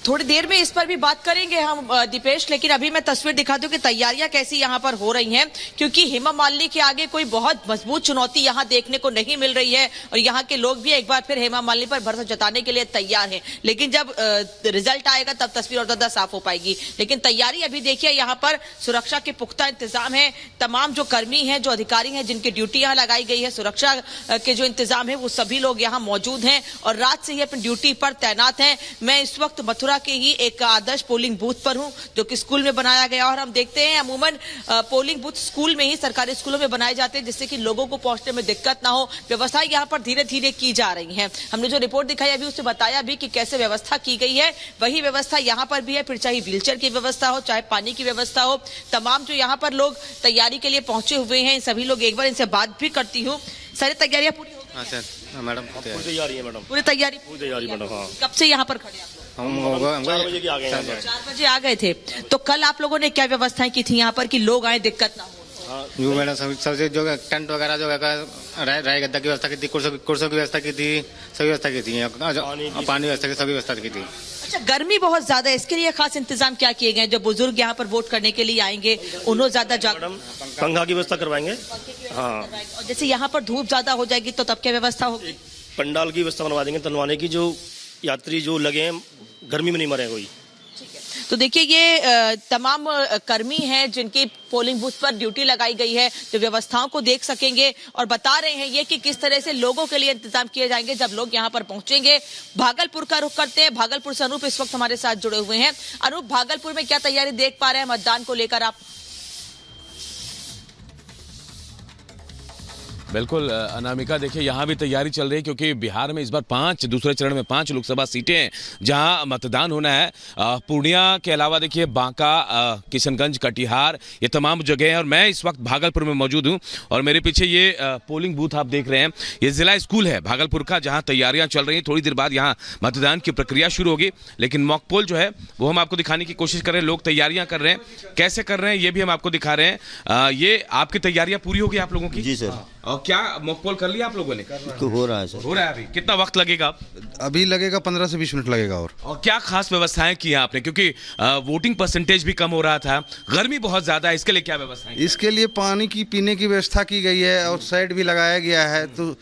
थोड़ी देर में इस पर भी बात करेंगे हम दीपेश, लेकिन अभी मैं तस्वीर दिखा दूं कि तैयारियां कैसी यहां पर हो रही हैं, क्योंकि हेमा मालिनी के आगे कोई बहुत मजबूत चुनौती यहां देखने को नहीं मिल रही है और यहां के लोग भी एक बार फिर हेमा मालिनी पर भरोसा जताने के लिए तैयार हैं। लेकिन जब रिजल्ट आएगा तब तस्वीर और ज्यादा साफ हो पाएगी। लेकिन तैयारी अभी देखिए, यहाँ पर सुरक्षा के पुख्ता इंतजाम है। तमाम जो कर्मी हैं, जो अधिकारी हैं, जिनकी ड्यूटी यहाँ लगाई गई है, सुरक्षा के जो इंतजाम है, वो सभी लोग यहाँ मौजूद हैं और रात से ही अपनी ड्यूटी पर तैनात हैं। मैं इस वक्त मथुरा के ही एक आदर्श पोलिंग बूथ पर हूं, जो कि स्कूल में बनाया गया और हम देखते हैं अमूमन पोलिंग बूथ स्कूल में ही, सरकारी स्कूलों में बनाए जाते हैं, जिससे कि लोगों को पहुंचने में दिक्कत ना हो। व्यवस्थाएं यहां पर धीरे धीरे की जा रही हैं। हमने जो रिपोर्ट दिखाई अभी उससे बताया भी कि कैसे व्यवस्था की गई है, वही व्यवस्था यहां पर भी है। फिर चाहे व्हीलचेयर की व्यवस्था हो, चाहे पानी की व्यवस्था हो, तमाम जो यहाँ पर लोग तैयारी के लिए पहुंचे हुए हैं, सभी लोग, एक बार इनसे बात भी करती हूँ। सारी तैयारियां पूरी हो गई? सर मैडम पूरी तैयारी है मैडम। पूरी तैयारी मैडम। हाँ। कब से यहाँ पर खड़े आप लोग? हम 4 बजे आ गए थे। तो कल आप लोगों ने क्या व्यवस्थाएं की थी यहाँ पर कि लोग आए, दिक्कत ना हो? जो मैडम सबसे जो टेंट वगैरह जो राय गद्दा की व्यवस्था की थी, कुर्सियों की व्यवस्था की थी, सभी व्यवस्था की थी, पानी व्यवस्था की सभी व्यवस्था की थी। अच्छा, गर्मी बहुत ज्यादा है, इसके लिए खास इंतजाम क्या किए गए? जो बुजुर्ग यहाँ पर वोट करने के लिए आएंगे, उन्होंने ज्यादा पंखा की व्यवस्था करवाएंगे। हाँ, और जैसे यहाँ पर धूप ज्यादा हो जाएगी तो तब क्या व्यवस्था होगी? पंडाल की व्यवस्था बनवा देंगे तलवाने की, जो यात्री जो लगे हैं गर्मी में नहीं मरे कोई। तो देखिए, ये तमाम कर्मी हैं जिनकी पोलिंग बूथ पर ड्यूटी लगाई गई है, जो व्यवस्थाओं को देख सकेंगे और बता रहे हैं ये कि किस तरह से लोगों के लिए इंतजाम किए जाएंगे जब लोग यहां पर पहुंचेंगे। भागलपुर का रुख करते हैं। भागलपुर से अनूप इस वक्त हमारे साथ जुड़े हुए हैं। अनूप, भागलपुर में क्या तैयारी देख पा रहे हैं मतदान को लेकर आप? बिल्कुल अनामिका, देखिए यहाँ भी तैयारी चल रही है, क्योंकि बिहार में इस बार दूसरे चरण में 5 लोकसभा सीटें हैं जहाँ मतदान होना है। पूर्णिया के अलावा देखिए बांका, किशनगंज, कटिहार, ये तमाम जगह हैं और मैं इस वक्त भागलपुर में मौजूद हूँ। और मेरे पीछे ये पोलिंग बूथ आप देख रहे हैं, ये जिला स्कूल है भागलपुर का, जहाँ तैयारियाँ चल रही हैं। थोड़ी देर बाद यहाँ मतदान की प्रक्रिया शुरू होगी, लेकिन मॉक पोल जो है वो हम आपको दिखाने की कोशिश कर रहे हैं। लोग तैयारियाँ कर रहे हैं, कैसे कर रहे हैं ये भी हम आपको दिखा रहे हैं। ये आपकी तैयारियाँ पूरी होगी आप लोगों की? जी सर। और क्या मॉक पोल कर लिया आप लोगों ने? तो हो रहा है सर। हो रहा है। अभी कितना वक्त लगेगा? अभी लगेगा 15 से 20 मिनट लगेगा। और क्या खास व्यवस्थाएं की हैं आपने, क्योंकि वोटिंग परसेंटेज भी कम हो रहा था, गर्मी बहुत ज्यादा है, इसके लिए क्या व्यवस्थाएं? इसके लिए पानी की पीने की व्यवस्था की गई है और शेड भी लगाया गया है। तो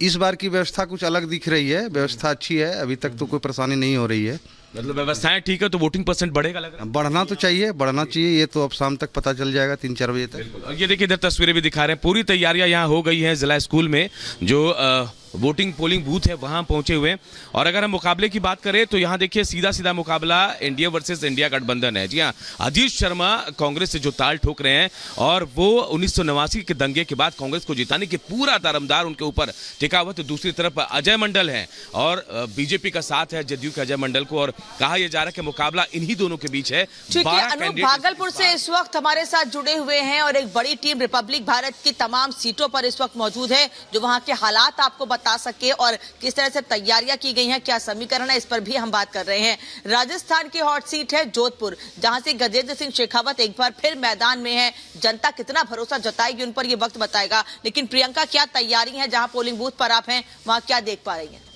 इस बार की व्यवस्था कुछ अलग दिख रही है, व्यवस्था अच्छी है, अभी तक तो कोई परेशानी नहीं हो रही है। मतलब व्यवस्थाएं ठीक है, तो वोटिंग परसेंट बढ़ेगा लग रहा है? बढ़ना तो चाहिए, बढ़ना चाहिए। ये तो अब शाम तक पता चल जाएगा, 3-4 बजे तक। और ये देखिए इधर तस्वीरें भी दिखा रहे हैं, पूरी तैयारियां यहाँ हो गई हैं जिला स्कूल में, जो वोटिंग पोलिंग बूथ है वहां पहुंचे हुए। और अगर हम मुकाबले की बात करें तो यहाँ देखिए सीधा सीधा मुकाबला एनडीए वर्सेस इंडिया गठबंधन है। जी हाँ, अजीत शर्मा कांग्रेस से जो ताल ठोक रहे हैं और वो 1989 के दंगे के बाद कांग्रेस को जिताने के पूरा दारोमदार उनके ऊपर टिका हुआ। तो दूसरी तरफ अजय मंडल है और बीजेपी का साथ है जदयू के अजय मंडल को, और कहा यह जा रहा है कि मुकाबला इन्हीं दोनों के बीच है। भागलपुर से इस वक्त हमारे साथ जुड़े हुए हैं और एक बड़ी टीम रिपब्लिक भारत की तमाम सीटों पर इस वक्त मौजूद है, जो वहां के हालात आपको बता सके और किस तरह से तैयारियां की गई हैं, क्या समीकरण है, इस पर भी हम बात कर रहे हैं। राजस्थान की हॉट सीट है जोधपुर, जहां से गजेंद्र सिंह शेखावत एक बार फिर मैदान में है। जनता कितना भरोसा जताएगी उन पर, यह वक्त बताएगा। लेकिन प्रियंका, क्या तैयारी है जहां पोलिंग बूथ पर आप हैं, वहां क्या देख पा रही हैं?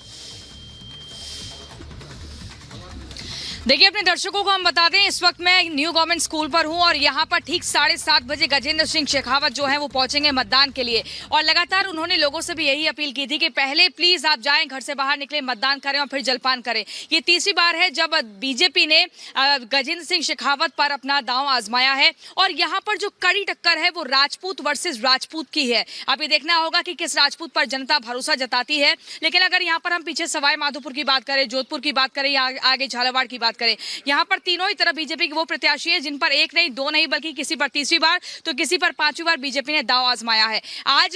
देखिए, अपने दर्शकों को हम बता दें, इस वक्त मैं न्यू गवर्नमेंट स्कूल पर हूं और यहां पर ठीक 7:30 बजे गजेंद्र सिंह शेखावत जो है वो पहुंचेंगे मतदान के लिए। और लगातार उन्होंने लोगों से भी यही अपील की थी कि पहले प्लीज आप जाएं, घर से बाहर निकले, मतदान करें और फिर जलपान करें। ये तीसरी बार है जब बीजेपी ने गजेंद्र सिंह शेखावत पर अपना दांव आजमाया है और यहाँ पर जो कड़ी टक्कर है वो राजपूत वर्सेज राजपूत की है। अब ये देखना होगा कि किस राजपूत पर जनता भरोसा जताती है। लेकिन अगर यहाँ पर हम पीछे सवाई माधोपुर की बात करें, जोधपुर की बात करें या आगे झालावाड़ की बात करें, यहाँ पर तीनों ही तरफ बीजेपी के वो प्रत्याशी हैं जिन पर एक नहीं, दो नहीं, बल्कि किसी पर तीसरी बार तो किसी पर 5वीं बार बीजेपी ने दांव आजमाया है। आज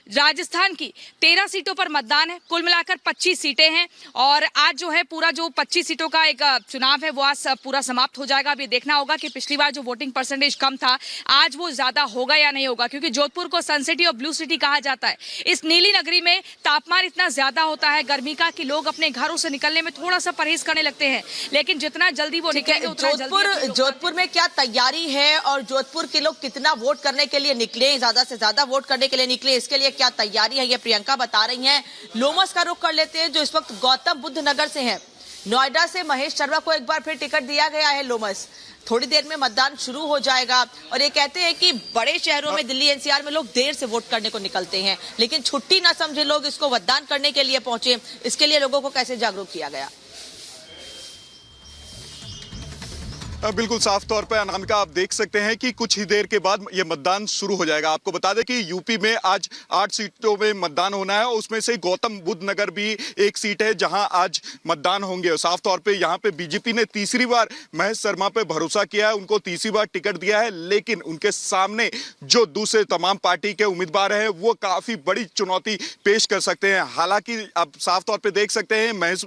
राजस्थान की 13 सीटों पर मतदान है, कुल मिलाकर 25 सीटें हैं और आज जो है पूरा जो 25 सीटों का एक चुनाव है वो आज पूरा समाप्त हो जाएगा। अब ये देखना होगा कि पिछली बार जो वोटिंग परसेंटेज कम था, आज वो ज्यादा होगा या नहीं होगा, क्योंकि जोधपुर को सन सिटी और ब्लू सिटी कहा जाता है। इस नीली नगरी में तापमान इतना ज्यादा होता है गर्मी का कि लोग अपने घरों से निकलने में थोड़ा सा परहेज करने लगते हैं, लेकिन जितना जल्दी वो जोधपुर में क्या तैयारी है और जोधपुर के लोग कितना वोट करने के लिए निकले, ज्यादा से ज्यादा वोट करने के लिए निकले, इसके लिए क्या तैयारी है, ये प्रियंका बता रही हैं। लोमस का रुख कर लेते हैं जो इस वक्त गौतम बुद्ध नगर से हैं। नोएडा से महेश शर्मा को एक बार फिर टिकट दिया गया है लोमस। थोड़ी देर में मतदान शुरू हो जाएगा और ये कहते हैं कि बड़े शहरों में दिल्ली एनसीआर में लोग देर से वोट करने को निकलते हैं, लेकिन छुट्टी ना समझे लोग इसको मतदान करने के लिए पहुंचे। इसके लिए लोगों को कैसे जागरूक किया गया? बिल्कुल साफ तौर पर अनामिका आप देख सकते हैं कि कुछ ही देर के बाद ये मतदान शुरू हो जाएगा। आपको बता दें कि यूपी में आज 8 सीटों में मतदान होना है, उसमें से गौतम बुद्ध नगर भी एक सीट है जहां आज मतदान होंगे। साफ तौर पे यहां पे बीजेपी ने तीसरी बार महेश शर्मा पे भरोसा किया है, उनको तीसरी बार टिकट दिया है, लेकिन उनके सामने जो दूसरे तमाम पार्टी के उम्मीदवार हैं वो काफी बड़ी चुनौती पेश कर सकते हैं। हालांकि आप साफ तौर पर देख सकते हैं महेश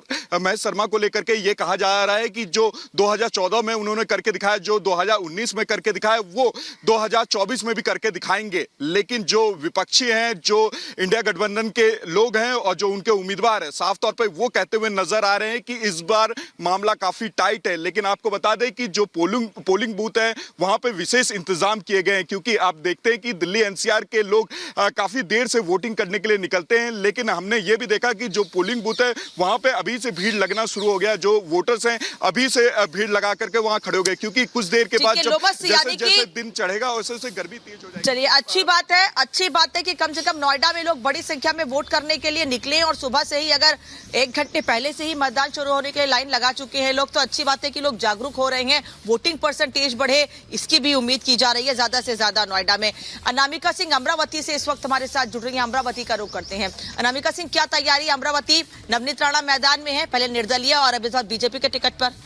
शर्मा को लेकर के ये कहा जा रहा है कि जो 2014 में उन्होंने करके दिखाया, जो 2019 में करके दिखाया, वो 2024 में भी करके दिखाएंगे। लेकिन जो विपक्षी हैं, जो इंडिया गठबंधन के लोग हैं और जो उनके उम्मीदवार हैं, साफ तौर पे वो कहते हुए नजर आ रहे हैं कि इस बार मामला काफी टाइट है। लेकिन आपको बता दें कि जो पोलिंग बूथ है वहां पे विशेष इंतजाम किए गए हैं, क्योंकि आप देखते हैं कि दिल्ली एनसीआर के लोग काफी देर से वोटिंग करने के लिए निकलते हैं। लेकिन हमने ये भी देखा कि जो पोलिंग बूथ है वहां पे अभी से भीड़ लगना शुरू हो गया। जो वोटर्स हैं अभी से भीड़ लगा करके वहां खड़े हो गए, क्योंकि कुछ देर के बाद जैसे दिन चढ़ेगा वैसे वैसे गर्मी तेज हो जाएगी। चलिए, अच्छी बात है कि कम से कम नोएडा में लोग बड़ी संख्या में वोट करने के लिए निकले और सुबह से ही, अगर 1 घंटे पहले से ही मतदान शुरू होने के लिए लाइन लगा चुके हैं लोग, तो अच्छी बात है कि लोग जागरूक हो रहे हैं, वोटिंग परसेंटेज बढ़े, इसकी भी उम्मीद की जा रही है ज्यादा से ज्यादा नोएडा में। अनामिका सिंह अमरावती से इस वक्त हमारे साथ जुड़ रही है, अमरावती का रुख करते हैं। अनामिका सिंह, क्या तैयारी अमरावती? नवनीत राणा मैदान में है, पहले निर्दलीय और अब इस बार बीजेपी के टिकट पर।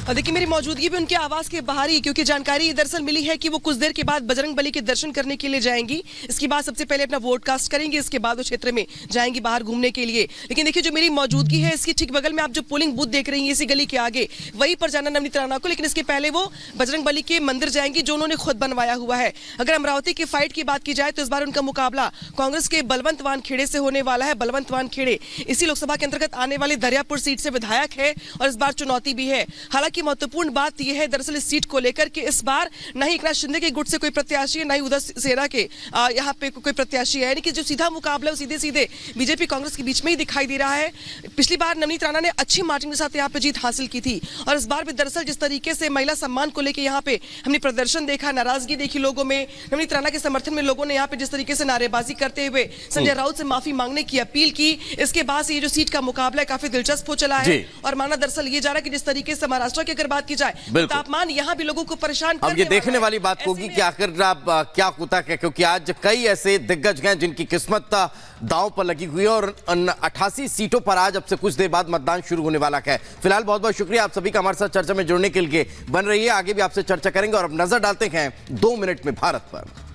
देखिए, मेरी मौजूदगी भी उनके आवास के बाहर ही, क्योंकि जानकारी दरअसल मिली है कि वो कुछ देर के बाद बजरंग बली के दर्शन करने के लिए जाएंगी। इसके बाद सबसे पहले अपना वोट कास्ट करेंगे, इसके बाद वो क्षेत्र में जाएंगी बाहर घूमने के लिए। लेकिन देखिए, जो मेरी मौजूदगी है इसके ठीक बगल में आप जो पोलिंग बूथ देख रही हैं इसी गली के आगे, वहीं पर जाना नवनीत राणा को। लेकिन इसके पहले वो बजरंग बली के मंदिर जाएंगी जो उन्होंने खुद बनवाया हुआ है। अगर अमरावती की फाइट की बात की जाए तो इस बार उनका मुकाबला कांग्रेस के बलवंत वानखेड़े से होने वाला है। बलवंत वानखेड़े इसी लोकसभा के अंतर्गत आने वाली दरियापुर सीट से विधायक है और इस बार चुनौती भी है। हालांकि महत्वपूर्ण बात यह है दरअसल इस सीट को लेकर कि इस बार न ही एकनाथ शिंदे के गुट से कोई प्रत्याशी है, न ही उधर सेना के यहाँ पे कोई प्रत्याशी है, यानी कि जो सीधा मुकाबला है सीधे सीधे बीजेपी कांग्रेस के बीच में ही दिखाई दे रहा है। पिछली बार नवनीत राणा ने अच्छी मार्जिन के साथ यहाँ पे जीत हासिल की थी और इस बार भी दरअसल जिस तरीके से महिला सम्मान को लेकर यहाँ पे हमने प्रदर्शन देखा, नाराजगी देखी लोगों में, नवनीत राणा के समर्थन में लोगों ने यहाँ पे जिस तरीके से नारेबाजी करते हुए संजय राउत से माफी मांगने की अपील की, इसके बाद से ये जो सीट का मुकाबला है काफी दिलचस्प हो चला है। और माना दरअसल ये जा रहा है कि जिस तरीके से महाराष्ट्र की अगर बात की जाए, तापमान यहाँ भी लोगों को परेशान अब ये देखने वाली बात होगी कि आखिर क्या होता है, क्योंकि आज कई ऐसे दिग्गज हैं जिनकी किस्मत दांव पर लगी हुई है और 88 सीटों पर आज अब से कुछ देर बाद मतदान शुरू होने वाला है। फिलहाल बहुत बहुत शुक्रिया आप सभी का हमारे साथ चर्चा में जुड़ने के लिए। बन रही है, आगे भी आपसे चर्चा करेंगे और अब नजर डालते हैं 2 मिनट में भारत पर।